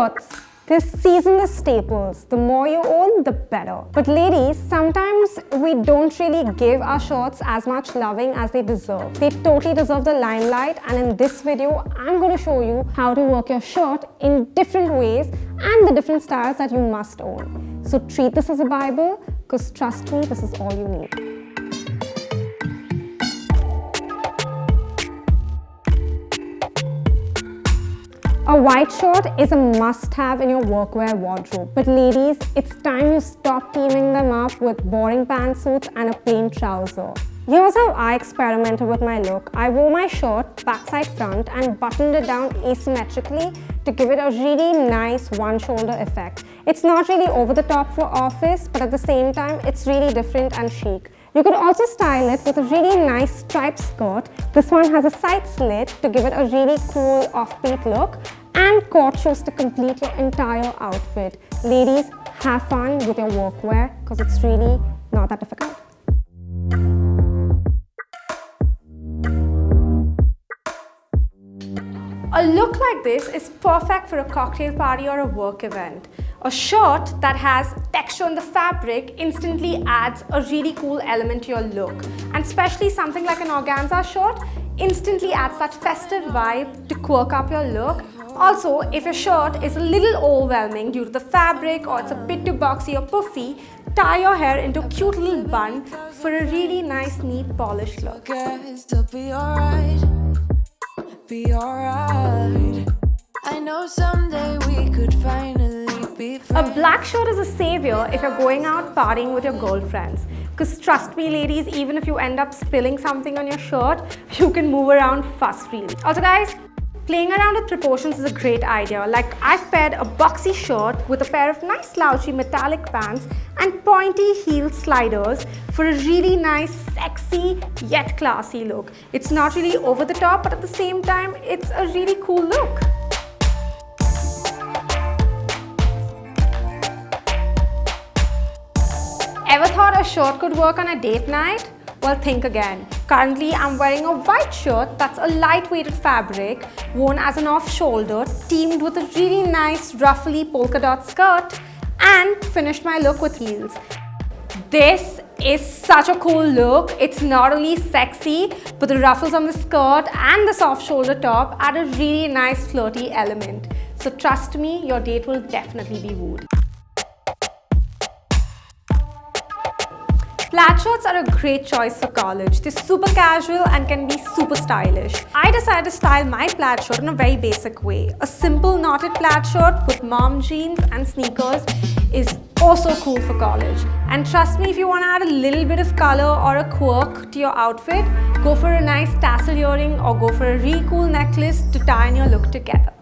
Shorts. This season the staples. The more you own, the better. But ladies, sometimes we don't really give our shorts as much loving as they deserve. They totally deserve the limelight, and in this video, I'm going to show you how to work your short in different ways and the different styles that you must own. So treat this as a Bible, because trust me, this is all you need. A white short is a must-have in your workwear wardrobe. But ladies, it's time you stop teaming them up with boring pantsuits and a plain trouser. Here's how I experimented with my look. I wore my shirt backside front and buttoned it down asymmetrically to give it a really nice one-shoulder effect. It's not really over the top for office, but at the same time, it's really different and chic. You could also style it with a really nice striped skirt. This one has a side slit to give it a really cool offbeat look, and cord shows to complete your entire outfit. Ladies, have fun with your workwear because it's really not that difficult. A look like this is perfect for a cocktail party or a work event. A shirt that has texture on the fabric instantly adds a really cool element to your look. And especially something like an organza shirt instantly adds that festive vibe to quirk up your look. Also, if your shirt is a little overwhelming due to the fabric or it's a bit too boxy or puffy, tie your hair into a cute little bun for a really nice, neat, polished look. Be alright. I know someday we could finally be friends. A black shirt is a savior if you're going out partying with your girlfriends. Because trust me ladies, even if you end up spilling something on your shirt, you can move around fuss-free. Also guys, playing around with proportions is a great idea. Like I've paired a boxy shirt with a pair of nice slouchy metallic pants and pointy heel sliders for a really nice, sexy yet classy look. It's not really over the top, but at the same time, it's a really cool look. Ever thought a shirt could work on a date night? Well, think again. Currently, I'm wearing a white shirt that's a light-weighted fabric, worn as an off-shoulder, teamed with a really nice ruffly polka dot skirt, and finished my look with heels. This is such a cool look. It's not only sexy, but the ruffles on the skirt and the soft shoulder top add a really nice flirty element. So trust me, your date will definitely be wooed. Plaid shirts are a great choice for college. They're super casual and can be super stylish. I decided to style my plaid shirt in a very basic way. A simple knotted plaid shirt with mom jeans and sneakers is also cool for college. And trust me, if you want to add a little bit of color or a quirk to your outfit, go for a nice tassel earring or go for a really cool necklace to tie in your look together.